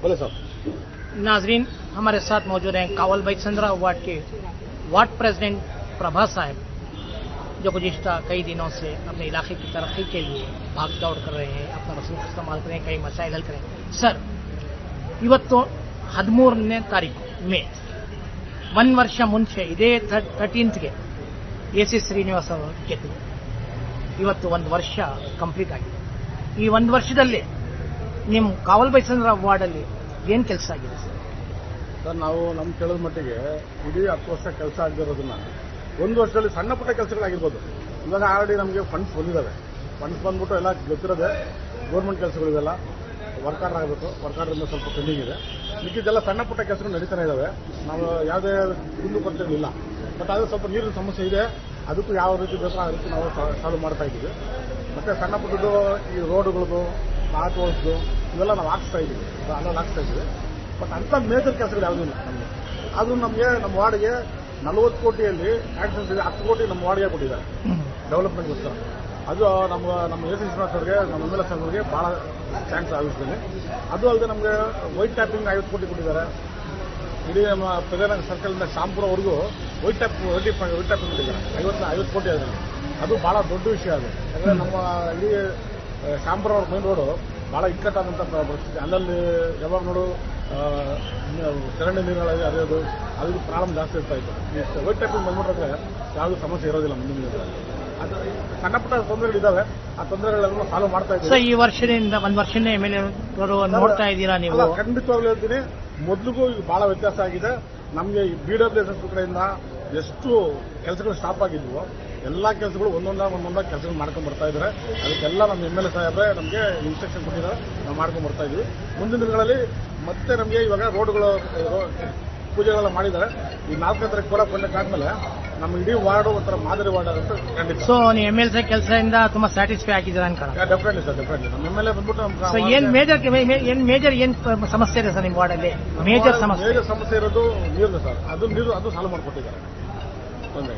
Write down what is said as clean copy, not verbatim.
बोले साहब। नाजरीन, हमारे साथ मौजूद हैं कावल बैचंद्रा वार्ड के वार्ड प्रेसिडेंट प्रभा साहब, जो गुज़िश्ता कई दिनों से अपने इलाके की तरक्की के लिए भाग दौड़ कर रहे हैं, अपना वसूल इस्तेमाल करें, कई मसाइल हल करें। सर, ಇವತ್ತು 13ನೇ ತಾರೀಕು ಮೇ, 1 ವರ್ಷ ಮುಂಚೆ ಇದೇ 13th ಎಸಿ ಶ್ರೀನಿವಾಸ್ ಅವರು ಗೆದ್ದರು. ಇವತ್ತು 1 ವರ್ಷ ಕಂಪ್ಲೀಟ್ ಆಗಿದೆ. ಈ 1 ವರ್ಷದಲ್ಲಿ ನಿಮ್ಮ ಕಾವಲ್ ಬೈಸಂದ್ರ ವಾರ್ಡಲ್ಲಿ ಏನು ಕೆಲಸ ಆಗಿದೆ ಸರ್? ನಾವು ನಮ್ಮ ಕೇಳಿದ ಮಟ್ಟಿಗೆ ಇಡೀ 10 ವರ್ಷ ಕೆಲಸ ಆಗದಿರೋದನ್ನ 1 ವರ್ಷದಲ್ಲಿ ಸಣ್ಣ ಪುಟ್ಟ ಕೆಲಸಗಳಾಗಿರ್ಬೋದು. ಇವಾಗ ಆಲ್ರೆಡಿ ನಮಗೆ ಫಂಡ್ಸ್ ಬಂದಿದ್ದಾವೆ. ಫಂಡ್ಸ್ ಬಂದ್ಬಿಟ್ಟು ಎಲ್ಲ ಗೊತ್ತಿರೋದೆ ಗೌರ್ಮೆಂಟ್ ಕೆಲಸಗಳಿವೆಲ್ಲ ವರ್ಕ್ ಆರ್ಡರ್ ಆಗಬೇಕು. ವರ್ಕ್ ಆರ್ಡರ್ ಸ್ವಲ್ಪ ಪೆಂಡಿಂಗ್ ಇದೆ. ಮಿಕ್ಕಿದ್ದೆಲ್ಲ ಸಣ್ಣ ಪುಟ್ಟ ಕೆಲಸಗಳು ನಡೀತಾನೆ ಇದ್ದಾವೆ. ನಾವು ಯಾವುದೇ ಕುಂದು ಕೊರತೆಗಳಿಲ್ಲ. ಬಟ್ ಅದು ಸ್ವಲ್ಪ ನೀರಿನ ಸಮಸ್ಯೆ ಇದೆ. ಅದಕ್ಕೂ ಯಾವ ರೀತಿ ಬೇಕೋ ಆ ರೀತಿ ನಾವು ಸಾಲ್ವ್ ಮಾಡ್ತಾ ಇದ್ದೀವಿ. ಮತ್ತೆ ಸಣ್ಣ ಪುಟ್ಟದ್ದು ಈ ರೋಡ್ಗಳದ್ದು, ಪಾತ್ ಹೋಲ್ಸ್ದು ಇವೆಲ್ಲ ನಾವು ಹಾಕ್ಸ್ತಾ ಇದ್ದೀವಿ, ಅಲ್ಲ ಹಾಕ್ಸ್ತಾ ಇದ್ದೀವಿ. ಬಟ್ ಅಂಥ ಮೇಜರ್ ಕೆಲಸಗಳು ಯಾವುದೂ ಇಲ್ಲ ನಮಗೆ. ಆದರೂ ನಮಗೆ ನಮ್ಮ ವಾರ್ಡ್ಗೆ 40 ಕೋಟಿಯಲ್ಲಿ ಆಕ್ಷನ್ಸ್ ಇದೆ. 10 ಕೋಟಿ ನಮ್ಮ ವಾರ್ಡ್ಗೆ ಕೊಟ್ಟಿದ್ದಾರೆ ಡೆವಲಪ್ಮೆಂಟ್ಗೋಸ್ಕರ. ಅದು ನಮ್ಮ ಎ ಸಿ ಶ್ರೀನಿವಾಸ್ ಅವರಿಗೆ, ನಮ್ಮ MLS ಅವರಿಗೆ ಭಾಳ ಥ್ಯಾಂಕ್ಸ್ ಆಗಿಸ್ತೀನಿ. ಅದು ಅಲ್ಲದೆ ನಮಗೆ ವೈಟ್ ಟ್ಯಾಪಿಂಗ್ 50 ಕೋಟಿ ಕೊಟ್ಟಿದ್ದಾರೆ. ಇಡೀ ನಮ್ಮ ಪ್ರಜಾನಗರ ಸರ್ಕಲ್ನಿಂದ ಶಾಂಪುರವರೆಗೂ ವೈಟ್ ಟ್ಯಾಪಿಂಗ್ ಕೊಟ್ಟಿದ್ದಾರೆ 50 ಕೋಟಿ ಅದರಲ್ಲಿ. ಅದು ಭಾಳ ದೊಡ್ಡ ವಿಷಯ. ಅದು ಯಾಕಂದರೆ ನಮ್ಮ ಇಡೀ ಶಾಂಪುರ ಅವ್ರ ಮೇನ್ ರೋಡು ಭಾಳ ಇಕ್ಕಟ್ಟಾದಂಥ ಪರಿಸ್ಥಿತಿ. ಅಲ್ಲಲ್ಲಿ ಯಾವಾಗ ನೋಡು ಚರಂಡಿ ನೀರುಗಳಲ್ಲಿ ಹರಿಯೋದು, ಅದಕ್ಕೆ ಪ್ರಾಬ್ಲಮ್ ಜಾಸ್ತಿ ಇರ್ತಾ ಇತ್ತು. ಈ ವೈಟ್ ಟ್ಯಾಪಿಂಗ್ ಬಂದ್ಬಿಟ್ರೆ ಯಾವುದೂ ಸಮಸ್ಯೆ ಇರೋದಿಲ್ಲ ಮುಂದಿನ ದಿನಗಳಲ್ಲಿ. ಅದು ಸಣ್ಣ ಪುಟ್ಟ ತೊಂದರೆಗಳಿದ್ದಾವೆ. ಆ ತೊಂದರೆಗಳೆಲ್ಲ ಸಾಲ್ವ್ ಮಾಡ್ತಾ ಇದ್ದೀವಿ. ಈ ವರ್ಷದಿಂದ 1 ವರ್ಷನೇ MLA ನೋಡ್ತಾ ಇದ್ದೀರಾ ನೀವು? ಖಂಡಿತವಾಗ್ಲೂ ಹೇಳ್ತೀನಿ, ಮೊದಲಿಗೂ ಈಗ ಭಾಳ ವ್ಯತ್ಯಾಸ ಆಗಿದೆ. ನಮಗೆ ಈ BWSS ಕಡೆಯಿಂದ ಎಷ್ಟು ಕೆಲಸಗಳು ಸ್ಟಾಪ್ ಆಗಿದ್ವು, ಎಲ್ಲ ಕೆಲಸಗಳು ಒಂದೊಂದಾಗಿ ಕೆಲಸಗಳು ಮಾಡ್ಕೊಂಡು ಬರ್ತಾ ಇದ್ದಾರೆ. ಅದಕ್ಕೆಲ್ಲ ನಮ್ಮ MLA ಸಾಹೇಬ್ರೆ ನಮಗೆ ಇನ್ಸ್ಟ್ರಕ್ಷನ್ ಕೊಟ್ಟಿದ್ದಾರೆ. ನಾವು ಮಾಡ್ಕೊಂಡು ಬರ್ತಾ ಇದ್ದೀವಿ. ಮುಂದಿನ ದಿನಗಳಲ್ಲಿ ಮತ್ತೆ ನಮಗೆ ಇವಾಗ ರೋಡ್ಗಳು ಪೂಜೆಗಳೆಲ್ಲ ಮಾಡಿದ್ದಾರೆ. ಈ 4ನೇ ತಾರೀಕು ಕೂಡ ಕೊಂಡಕ್ಕಾದ್ಮೇಲೆ ನಮ್ಮ ಇಡೀ ವಾರ್ಡು ಒಂಥರ ಮಾದರಿ ವಾರ್ಡ್ ಆಗುತ್ತೆ ಖಂಡಿತ. ಸೊ ನೀವು MLA ಕೆಲಸದಿಂದ ತುಂಬಾ ಸ್ಯಾಟಿಸ್ಫೈ ಆಗಿದ್ದೀರಾ ಅನ್ಕೊಳ್ಳ? Definitely sir, definitely. ನಮ್ಮ MLA ಬಂದ್ಬಿಟ್ಟು ಏನ್ ಸಮಸ್ಯೆ ಇದೆ ಸರ್ ನಿಮ್ಮ ವಾರ್ಡಲ್ಲಿ? ಮೇಜರ್ ಸಮಸ್ಯೆ ಇರೋದು ನೀರು ಸರ್. ಅದು ಸಾಲ್ವ್ ಮಾಡಿಕೊಟ್ಟಿದ್ದಾರೆ. ತೊಂದರೆ